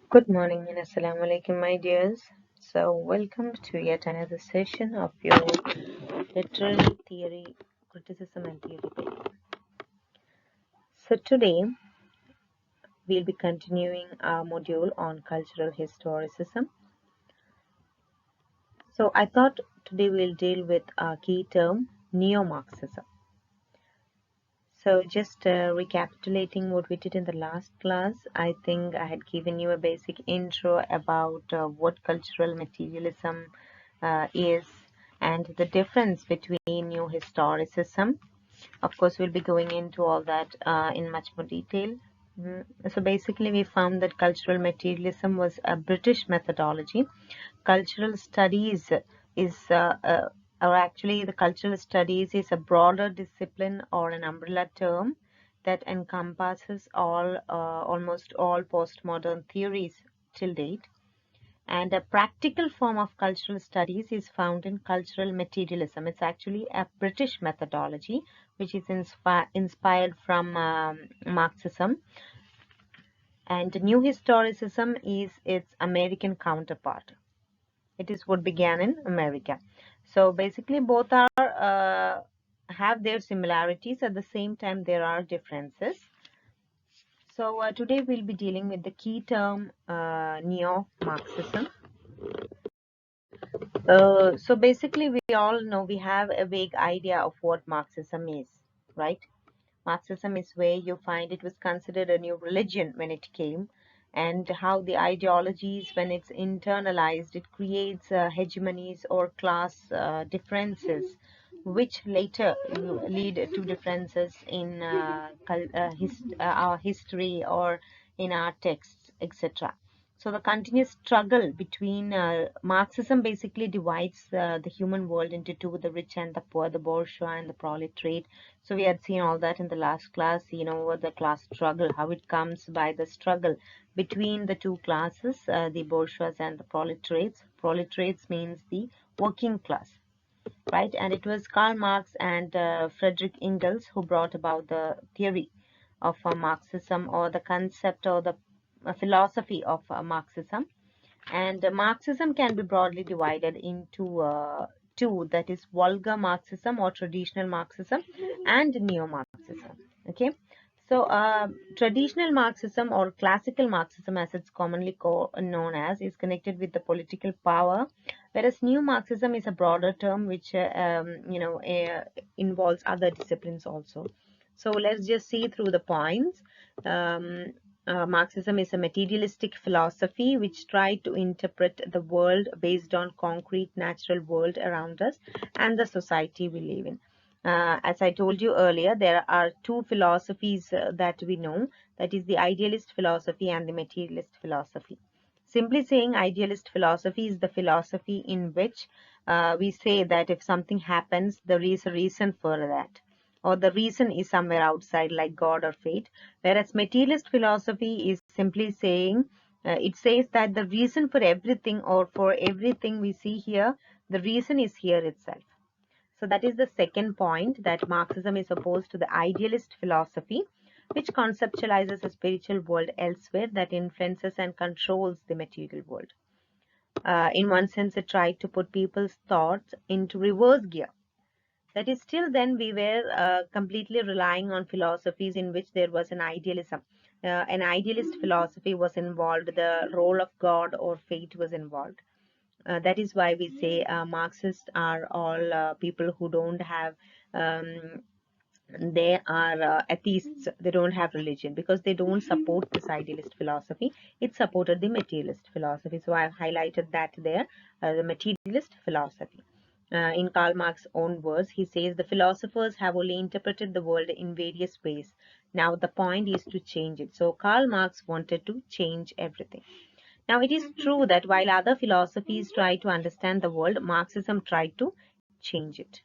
Good morning and assalamu alaikum, my dears. So, welcome to yet another session of your literary theory, criticism, and theory paper. So, today we'll be continuing our module on cultural historicism. So, I thought today we'll deal with our key term, Neo-Marxism. So, just recapitulating what we did in the last class, I think I had given you a basic intro about what cultural materialism is and the difference between new historicism. Of course, we'll be going into all that in much more detail. So basically, we found that cultural materialism was a British methodology. Cultural studies is or actually the cultural studies is a broader discipline or an umbrella term that encompasses almost all postmodern theories till date. And a practical form of cultural studies is found in cultural materialism. It's actually a British methodology which is inspired from Marxism. And new historicism is its American counterpart. It is what began in America. So basically both are have their similarities. At the same time, there are differences. So today we'll be dealing with the key term Neo-Marxism. So basically, we all know we have a vague idea of what Marxism is, right? Marxism is where you find it was considered a new religion when it came, and how the ideologies, when it's internalized, it creates hegemonies or class differences, which later lead to differences in our history or in our texts, etc. So the continuous struggle between Marxism basically divides the human world into two, the rich and the poor, the bourgeois and the proletariat. So we had seen all that in the last class, the class struggle, how it comes by the struggle between the two classes, the bourgeois and the proletariats. Proletariats means the working class, right? And it was Karl Marx and Friedrich Engels who brought about the theory of Marxism, or the concept or the philosophy of Marxism. And Marxism can be broadly divided into two, that is vulgar Marxism or traditional Marxism and neo-Marxism. Okay, so traditional Marxism or classical Marxism, as it's commonly known as, is connected with the political power, whereas new Marxism is a broader term which involves other disciplines also. So let's just see through the points. Marxism is a materialistic philosophy which tried to interpret the world based on concrete natural world around us and the society we live in. As I told you earlier, there are two philosophies that we know, that is the idealist philosophy and the materialist philosophy. Simply saying, idealist philosophy is the philosophy in which we say that if something happens, there is a reason for that, or the reason is somewhere outside, like God or fate. Whereas materialist philosophy is simply saying, it says that the reason for everything, or for everything we see here, the reason is here itself. So that is the second point, that Marxism is opposed to the idealist philosophy, which conceptualizes a spiritual world elsewhere that influences and controls the material world. In one sense, it tried to put people's thoughts into reverse gear. That is, till then we were completely relying on philosophies in which there was an idealism. An idealist philosophy was involved, the role of God or fate was involved. That is why we say Marxists are all people who don't have, they are atheists, they don't have religion, because they don't support this idealist philosophy. It supported the materialist philosophy. So I've highlighted that there, the materialist philosophy. In Karl Marx's own words, he says the philosophers have only interpreted the world in various ways. Now the point is to change it. So Karl Marx wanted to change everything. Now it is true that while other philosophies try to understand the world, Marxism tried to change it.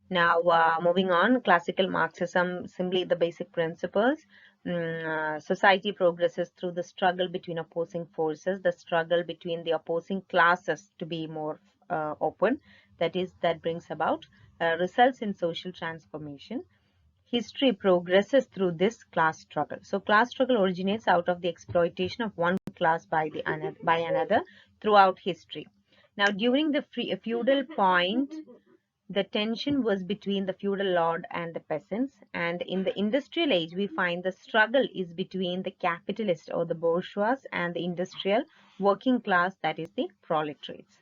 Now, moving on, classical Marxism, simply the basic principles. Society progresses through the struggle between opposing forces, the struggle between the opposing classes, to be more open. That brings about results in social transformation. History progresses through this class struggle. So class struggle originates out of the exploitation of one class by another throughout history. Now, during the feudal point, the tension was between the feudal lord and the peasants, and in the industrial age, we find the struggle is between the capitalist or the bourgeois and the industrial working class, that is the proletariats.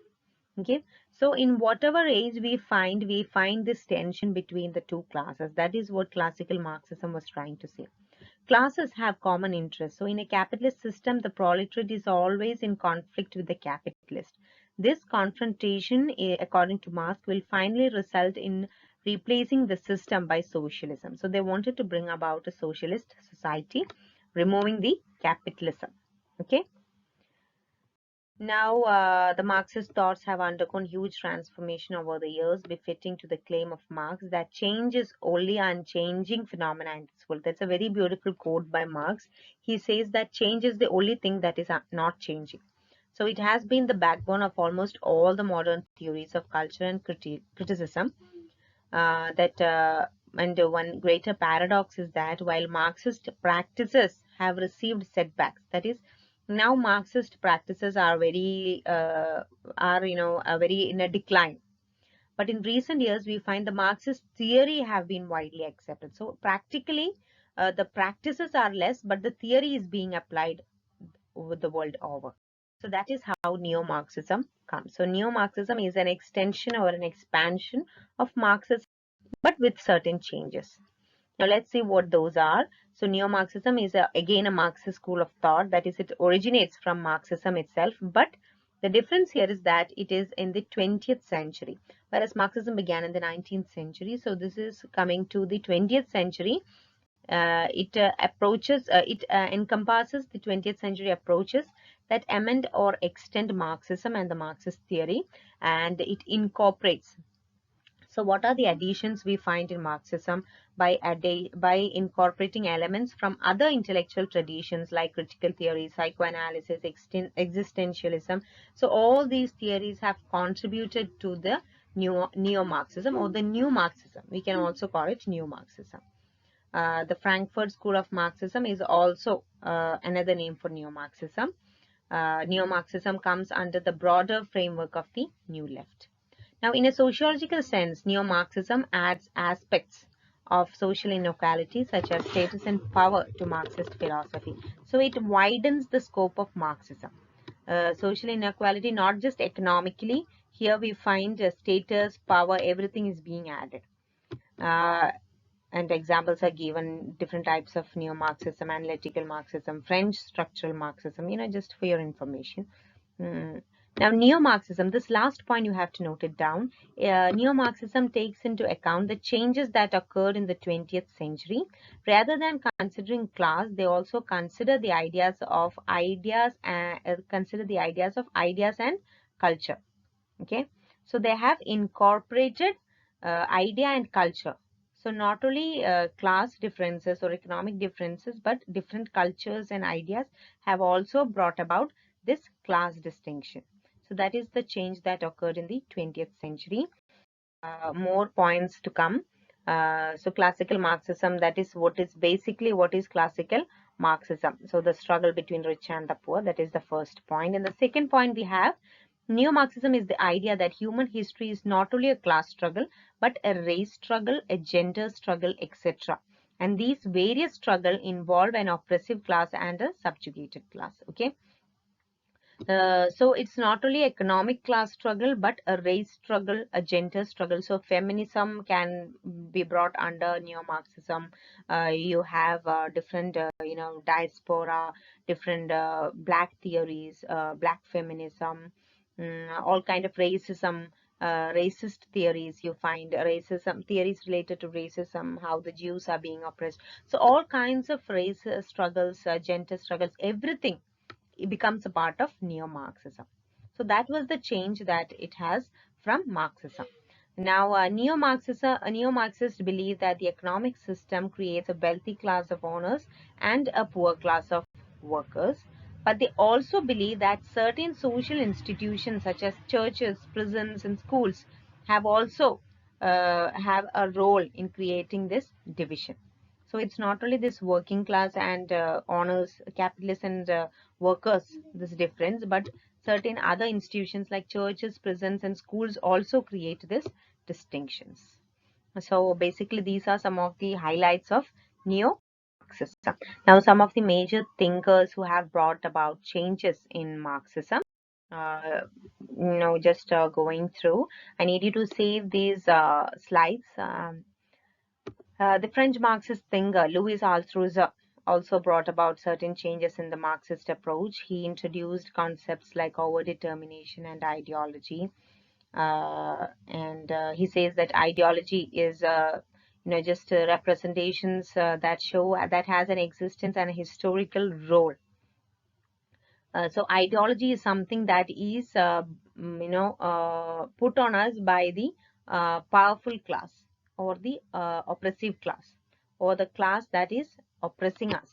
Okay, so in whatever age we find this tension between the two classes. That is what classical Marxism was trying to say. Classes have common interests. So in a capitalist system, the proletariat is always in conflict with the capitalist. This confrontation, according to Marx, will finally result in replacing the system by socialism. So they wanted to bring about a socialist society, removing the capitalism. Okay. Now, the Marxist thoughts have undergone huge transformation over the years, befitting to the claim of Marx that change is only unchanging phenomena in this world. That's a very beautiful quote by Marx. He says that change is the only thing that is not changing. So it has been the backbone of almost all the modern theories of culture and criticism. And one greater paradox is that while Marxist practices have received setbacks, that is, now Marxist practices are very in a decline. But in recent years, we find the Marxist theory have been widely accepted. So practically, the practices are less, but the theory is being applied over the world over. So that is how Neo-Marxism comes. So Neo-Marxism is an extension or an expansion of Marxism, but with certain changes. Now let's see what those are. So Neo-Marxism is again a Marxist school of thought. That is, it originates from Marxism itself, but the difference here is that it is in the 20th century, whereas Marxism began in the 19th century. So this is coming to the 20th century. It encompasses the 20th century approaches that amend or extend Marxism and the Marxist theory, and it incorporates. So what are the additions we find in Marxism by incorporating elements from other intellectual traditions like critical theory, psychoanalysis, existentialism. So all these theories have contributed to the Neo-Marxism or the New Marxism. We can also call it New Marxism. The Frankfurt School of Marxism is also another name for Neo-Marxism. Neo-Marxism comes under the broader framework of the New Left. Now, in a sociological sense, Neo-Marxism adds aspects of social inequality such as status and power to Marxist philosophy. So it widens the scope of Marxism. Social inequality, not just economically, here we find status, power, everything is being added. And examples are given, different types of Neo-Marxism, analytical Marxism, French structural Marxism, just for your information. Now, Neo-Marxism, this last point you have to note it down. Neo-Marxism takes into account the changes that occurred in the 20th century. Rather than considering class, they also consider the ideas of ideas and culture. Okay, so they have incorporated idea and culture. So not only class differences or economic differences, but different cultures and ideas have also brought about this class distinction. So that is the change that occurred in the 20th century. More points to come. So classical Marxism, that is what is classical Marxism. So the struggle between rich and the poor, that is the first point. And the second point we have, Neo-Marxism is the idea that human history is not only a class struggle, but a race struggle, a gender struggle, etc. And these various struggles involve an oppressive class and a subjugated class. Okay. So it's not only economic class struggle, but a race struggle, a gender struggle. So feminism can be brought under Neo-Marxism. You have different, diaspora, different black theories, black feminism, all kind of racism, racist theories. You find racism theories related to racism, how the Jews are being oppressed. So all kinds of race struggles, gender struggles, everything. It becomes a part of Neo-Marxism. So that was the change that it has from Marxism. Now, Neo-Marxists believe that the economic system creates a wealthy class of owners and a poor class of workers. But they also believe that certain social institutions such as churches, prisons, and schools have also have a role in creating this division. So it's not only this working class and honors, capitalists and workers, this difference, but certain other institutions like churches, prisons, and schools also create this distinctions. So basically, these are some of the highlights of neo-Marxism. Now, some of the major thinkers who have brought about changes in Marxism. Uh, just going through. I need you to save these slides. The French Marxist thinker Louis Althusser also brought about certain changes in the Marxist approach. He introduced concepts like overdetermination and ideology, and he says that ideology is just representations that show that has an existence and a historical role. So ideology is something that is put on us by the powerful class or the oppressive class or the class that is oppressing us.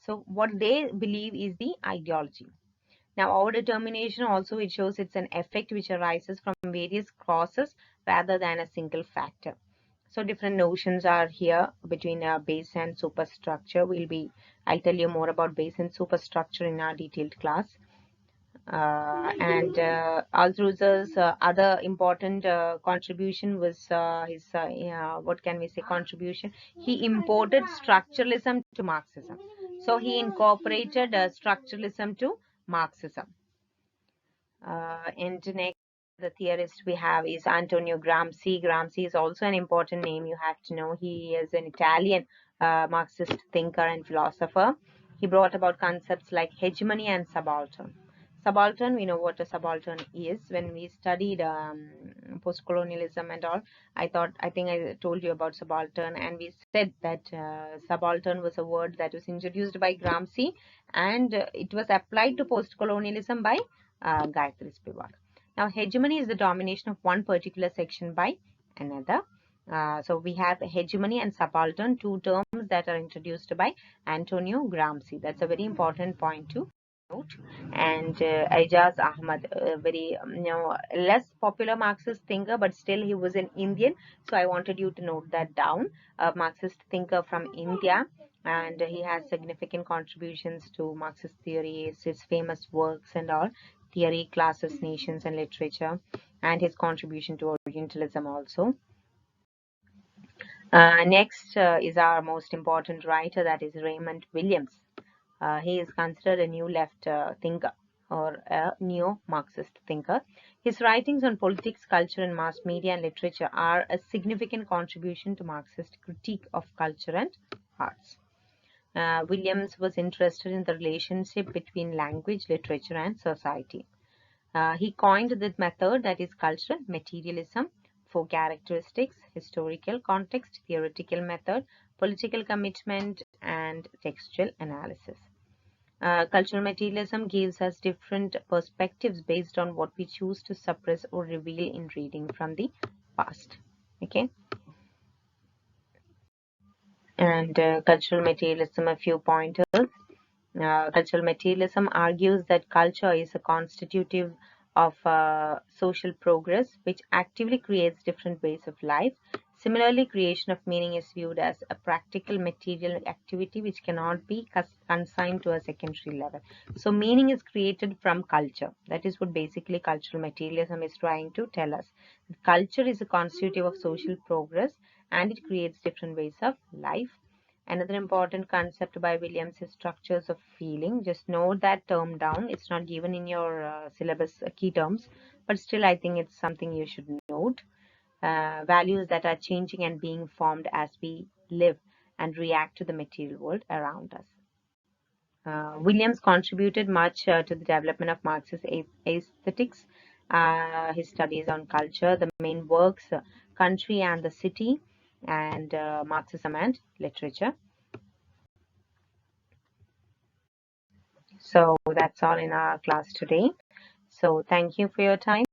So what they believe is the ideology. Now, our determination also, it shows it's an effect which arises from various causes rather than a single factor. So different notions are here between base and superstructure. I'll tell you more about base and superstructure in our detailed class. And Althusser's other important contribution was his, what can we say, contribution? He imported structuralism to Marxism. So he incorporated structuralism to Marxism. And next, the theorist we have is Antonio Gramsci. Gramsci is also an important name you have to know. He is an Italian Marxist thinker and philosopher. He brought about concepts like hegemony and subaltern. Subaltern, we know what a subaltern is. When we studied post-colonialism and all, I think I told you about subaltern, and we said that subaltern was a word that was introduced by Gramsci, and it was applied to post-colonialism by Gayatri Spivak. Now, hegemony is the domination of one particular section by another. So we have hegemony and subaltern, two terms that are introduced by Antonio Gramsci. That's a very important point to note. And Ijaz Ahmad, a very less popular Marxist thinker, but still he was an Indian. So I wanted you to note that down. A Marxist thinker from India, and he has significant contributions to Marxist theory, his famous works and all, theory, classes, nations, and literature, and his contribution to Orientalism also. Next is our most important writer, that is Raymond Williams. He is considered a new left thinker or a neo-Marxist thinker. His writings on politics, culture, and mass media and literature are a significant contribution to Marxist critique of culture and arts. Williams was interested in the relationship between language, literature, and society. He coined the method that is cultural materialism, four characteristics: historical context, theoretical method, political commitment, and textual analysis. Cultural materialism gives us different perspectives based on what we choose to suppress or reveal in reading from the past. Okay. And cultural materialism, a few pointers. Cultural materialism argues that culture is a constitutive of social progress, which actively creates different ways of life. Similarly, creation of meaning is viewed as a practical material activity which cannot be consigned to a secondary level. So meaning is created from culture. That is what basically cultural materialism is trying to tell us. Culture is a constitutive of social progress, and it creates different ways of life. Another important concept by Williams is structures of feeling. Just note that term down. It's not given in your syllabus key terms, but still I think it's something you should note. Values that are changing and being formed as we live and react to the material world around us. Williams contributed much to the development of Marxist aesthetics. His studies on culture, the main works, Country and the City, and Marxism and Literature. So that's all in our class today. So thank you for your time.